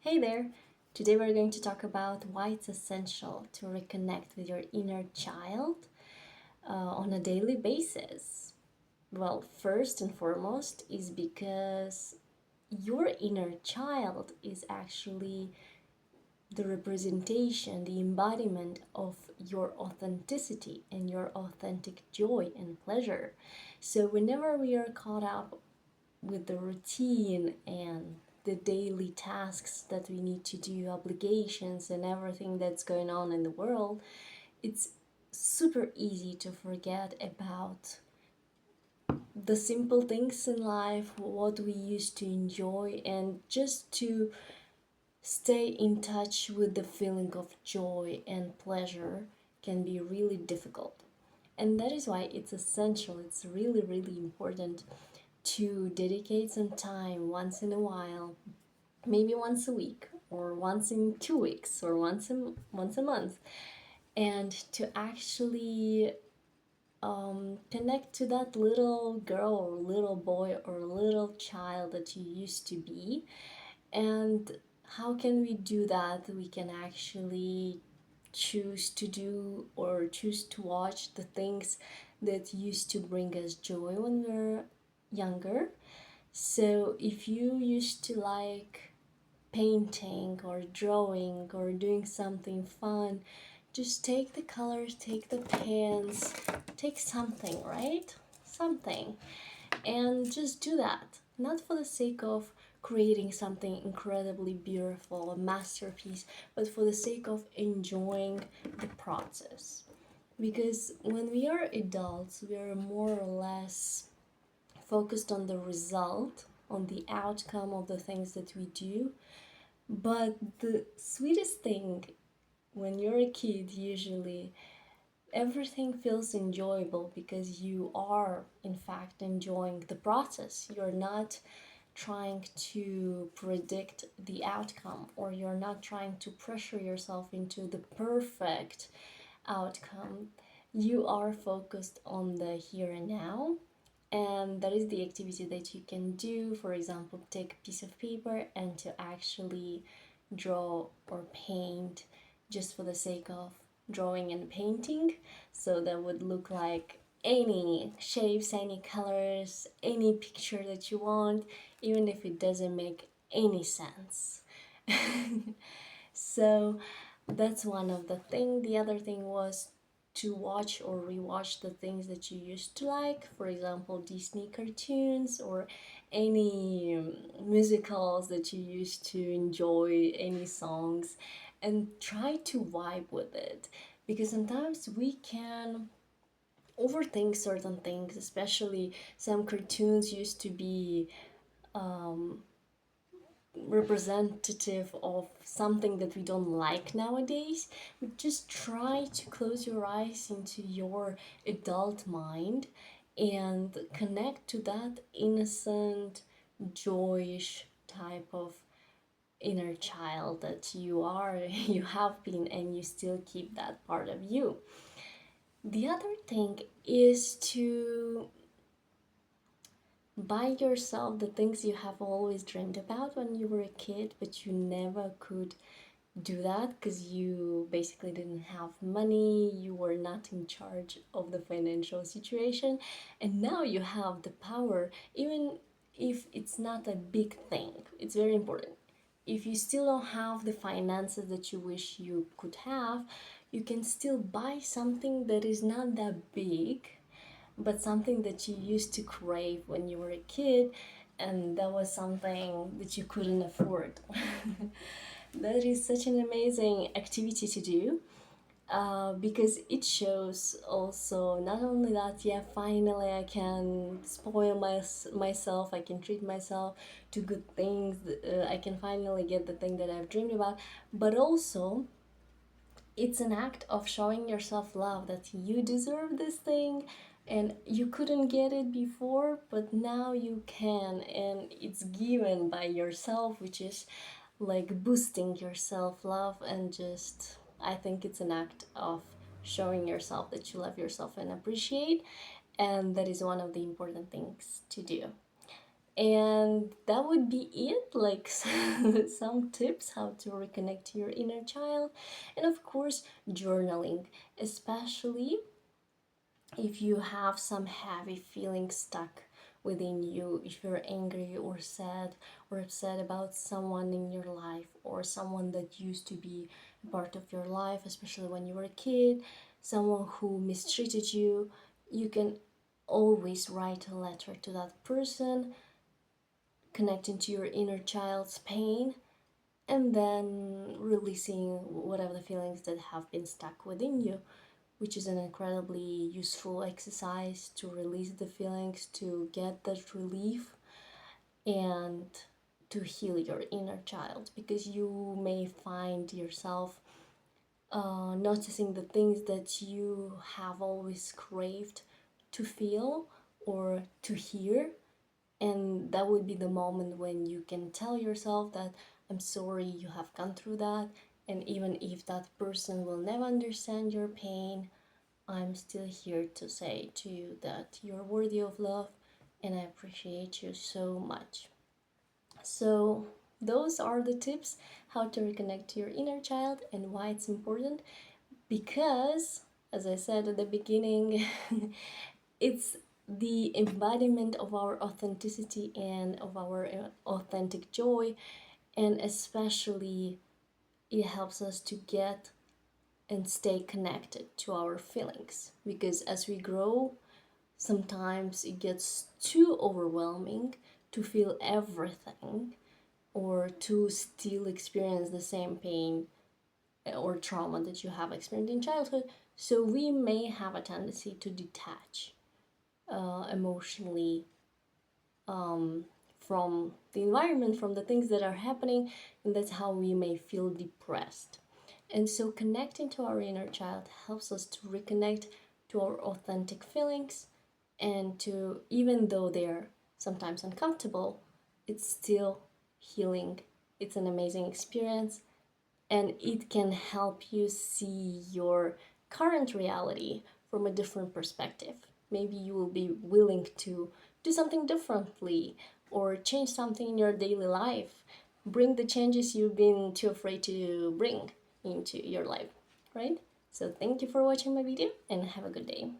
Hey there! Today we're going to talk about why it's essential to reconnect with your inner child on a daily basis. Well, first and foremost is because your inner child is actually the representation, the embodiment of your authenticity and your authentic joy and pleasure. So, whenever we are caught up with the routine and the daily tasks that we need to do, obligations, and everything that's going on in the world, it's super easy to forget about the simple things in life, what we used to enjoy, and just to stay in touch with the feeling of joy and pleasure can be really difficult. And that is why it's essential, it's really, really important to dedicate some time once in a while, maybe once a week or once in 2 weeks or once a month, and to actually connect to that little girl or little boy or little child that you used to be. And how can we do that? We can actually choose to do or choose to watch the things that used to bring us joy when we were younger. So if you used to like painting or drawing or doing something fun, just take the colors, take the pens, take something, right? Something. And just do that. Not for the sake of creating something incredibly beautiful, a masterpiece, but for the sake of enjoying the process. Because when we are adults, we are more or less focused on the result, on the outcome of the things that we do. But the sweetest thing when you're a kid, usually everything feels enjoyable because you are, in fact, enjoying the process. You're not trying to predict the outcome, or you're not trying to pressure yourself into the perfect outcome. You are focused on the here and now, and that is the activity that you can do. For example, take a piece of paper and to actually draw or paint just for the sake of drawing and painting. So that would look like any shapes, any colors, any picture that you want, even if it doesn't make any sense. So that's one of the thing. The other thing was to watch or rewatch the things that you used to like, for example, Disney cartoons or any musicals that you used to enjoy, any songs, and try to vibe with it, because sometimes we can overthink certain things, especially some cartoons used to be um, representative of something that we don't like nowadays. Just try to close your eyes into your adult mind and connect to that innocent, joyish type of inner child that you are, you have been, and you still keep that part of you. The other thing is to buy yourself the things you have always dreamed about when you were a kid, but you never could do that because you basically didn't have money, you were not in charge of the financial situation, and now you have the power, even if it's not a big thing. It's very important. If you still don't have the finances that you wish you could have, you can still buy something that is not that big, but something that you used to crave when you were a kid, and that was something that you couldn't afford. That is such an amazing activity to do, because it shows also not only that, yeah, finally I can spoil myself, I can treat myself to good things, I can finally get the thing that I've dreamed about, but also it's an act of showing yourself love, that you deserve this thing and you couldn't get it before, but now you can, and it's given by yourself, which is like boosting your self love. And just, I think it's an act of showing yourself that you love yourself and appreciate, and that is one of the important things to do. And that would be it, like some tips how to reconnect to your inner child. And of course, journaling, especially if you have some heavy feelings stuck within you, if you're angry or sad or upset about someone in your life or someone that used to be a part of your life, especially when you were a kid, someone who mistreated you, you can always write a letter to that person, connecting to your inner child's pain, and then releasing whatever the feelings that have been stuck within you, which is an incredibly useful exercise to release the feelings, to get that relief, and to heal your inner child, because you may find yourself noticing the things that you have always craved to feel or to hear. And that would be the moment when you can tell yourself that I'm sorry you have gone through that, and even if that person will never understand your pain, I'm still here to say to you that you're worthy of love and I appreciate you so much. So, those are the tips how to reconnect to your inner child and why it's important. Because, as I said at the beginning, it's the embodiment of our authenticity and of our authentic joy, and especially it helps us to get and stay connected to our feelings, because as we grow, sometimes it gets too overwhelming to feel everything or to still experience the same pain or trauma that you have experienced in childhood. So we may have a tendency to detach emotionally from the environment, from the things that are happening, and that's how we may feel depressed. And so connecting to our inner child helps us to reconnect to our authentic feelings, and to, even though they're sometimes uncomfortable, it's still healing. It's an amazing experience, and it can help you see your current reality from a different perspective. Maybe you will be willing to do something differently or change something in your daily life. Bring the changes you've been too afraid to bring into your life, right? So, thank you for watching my video and have a good day.